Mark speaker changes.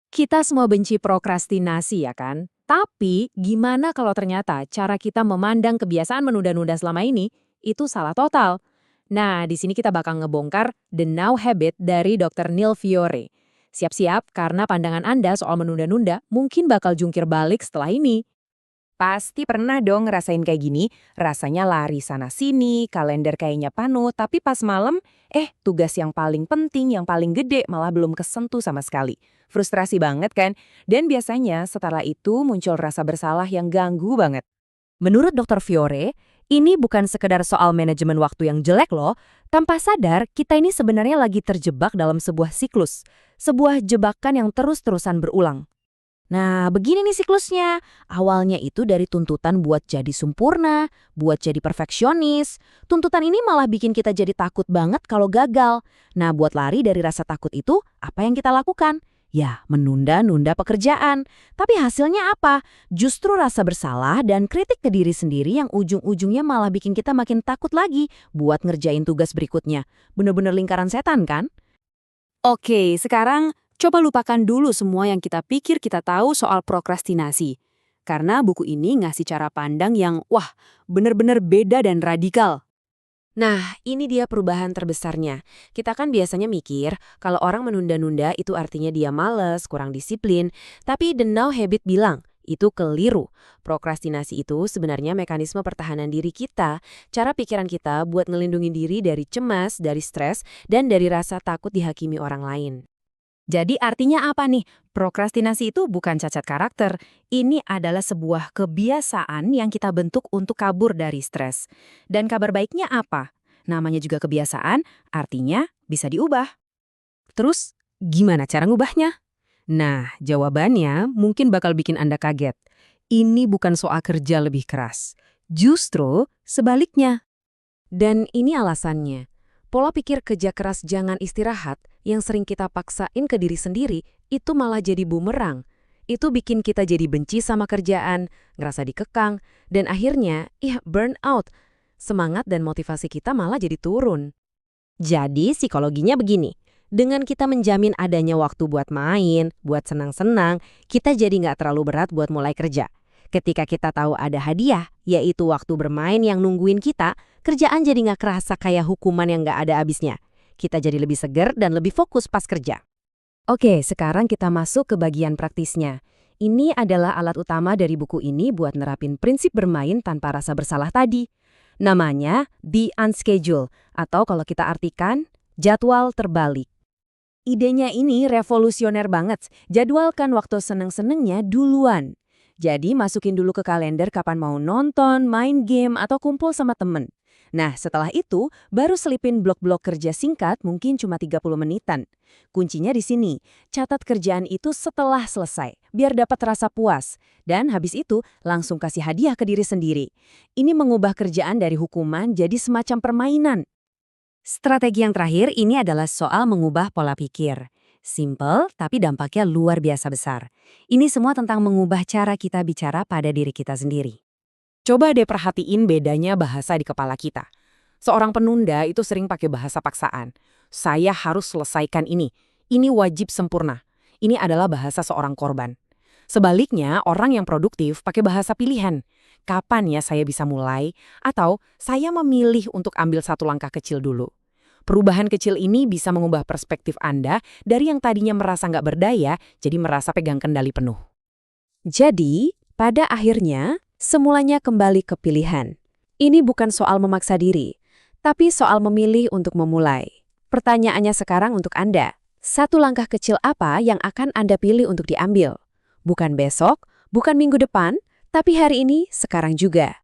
Speaker 1: Kita semua benci prokrastinasi ya kan? Tapi gimana kalau ternyata cara kita memandang kebiasaan menunda-nunda selama ini itu salah total? Nah, di sini kita bakal ngebongkar The Now Habit dari Dr. Neil Fiore. Siap-siap karena pandangan Anda soal menunda-nunda mungkin bakal jungkir balik setelah ini.
Speaker 2: Pasti pernah dong ngerasain kayak gini, rasanya lari sana-sini, kalender kayaknya penuh, tapi pas malam, tugas yang paling penting, yang paling gede malah belum kesentuh sama sekali. Frustrasi banget kan? Dan biasanya setelah itu muncul rasa bersalah yang ganggu banget.
Speaker 3: Menurut Dr. Fiore, ini bukan sekedar soal manajemen waktu yang jelek loh. Tanpa sadar, kita ini sebenarnya lagi terjebak dalam sebuah siklus. Sebuah jebakan yang terus-terusan berulang. Nah, begini nih siklusnya. Awalnya itu dari tuntutan buat jadi sempurna, buat jadi perfeksionis. Tuntutan ini malah bikin kita jadi takut banget kalau gagal. Nah, buat lari dari rasa takut itu, apa yang kita lakukan? Ya, menunda-nunda pekerjaan. Tapi hasilnya apa? Justru rasa bersalah dan kritik ke diri sendiri yang ujung-ujungnya malah bikin kita makin takut lagi buat ngerjain tugas berikutnya. Bener-bener lingkaran setan kan?
Speaker 1: Oke, sekarang coba lupakan dulu semua yang kita pikir kita tahu soal prokrastinasi. Karena buku ini ngasih cara pandang yang, wah, bener-bener beda dan radikal. Nah, ini dia perubahan terbesarnya. Kita kan biasanya mikir kalau orang menunda-nunda itu artinya dia males, kurang disiplin. Tapi The Now Habit bilang, itu keliru. Prokrastinasi itu sebenarnya mekanisme pertahanan diri kita, cara pikiran kita buat ngelindungi diri dari cemas, dari stres, dan dari rasa takut dihakimi orang lain. Jadi artinya apa nih? Prokrastinasi itu bukan cacat karakter. Ini adalah sebuah kebiasaan yang kita bentuk untuk kabur dari stres. Dan kabar baiknya apa? Namanya juga kebiasaan, artinya bisa diubah. Terus, gimana cara ngubahnya? Nah, jawabannya mungkin bakal bikin Anda kaget. Ini bukan soal kerja lebih keras. Justru sebaliknya. Dan ini alasannya. Pola pikir kerja keras jangan istirahat yang sering kita paksain ke diri sendiri itu malah jadi bumerang. Itu bikin kita jadi benci sama kerjaan, ngerasa dikekang, dan akhirnya, burn out. Semangat dan motivasi kita malah jadi turun. Jadi psikologinya begini, dengan kita menjamin adanya waktu buat main, buat senang-senang, kita jadi nggak terlalu berat buat mulai kerja. Ketika kita tahu ada hadiah, yaitu waktu bermain yang nungguin kita, kerjaan jadi nggak kerasa kayak hukuman yang nggak ada habisnya. Kita jadi lebih seger dan lebih fokus pas kerja. Oke, sekarang kita masuk ke bagian praktisnya. Ini adalah alat utama dari buku ini buat nerapin prinsip bermain tanpa rasa bersalah tadi. Namanya The Unschedule, atau kalau kita artikan, jadwal terbalik. Idenya ini revolusioner banget. Jadwalkan waktu seneng-senengnya duluan. Jadi masukin dulu ke kalender kapan mau nonton, main game, atau kumpul sama temen. Nah, setelah itu, baru selipin blok-blok kerja singkat mungkin cuma 30 menitan. Kuncinya di sini, catat kerjaan itu setelah selesai, biar dapat rasa puas. Dan habis itu, langsung kasih hadiah ke diri sendiri. Ini mengubah kerjaan dari hukuman jadi semacam permainan. Strategi yang terakhir ini adalah soal mengubah pola pikir. Simple, tapi dampaknya luar biasa besar. Ini semua tentang mengubah cara kita bicara pada diri kita sendiri. Coba deh perhatiin bedanya bahasa di kepala kita. Seorang penunda itu sering pakai bahasa paksaan. Saya harus selesaikan ini. Ini wajib sempurna. Ini adalah bahasa seorang korban. Sebaliknya, orang yang produktif pakai bahasa pilihan. Kapan ya saya bisa mulai? Atau saya memilih untuk ambil satu langkah kecil dulu. Perubahan kecil ini bisa mengubah perspektif Anda dari yang tadinya merasa nggak berdaya, jadi merasa pegang kendali penuh. Jadi, pada akhirnya, semulanya kembali ke pilihan. Ini bukan soal memaksa diri, tapi soal memilih untuk memulai. Pertanyaannya sekarang untuk Anda, satu langkah kecil apa yang akan Anda pilih untuk diambil? Bukan besok, bukan minggu depan, tapi hari ini, sekarang juga.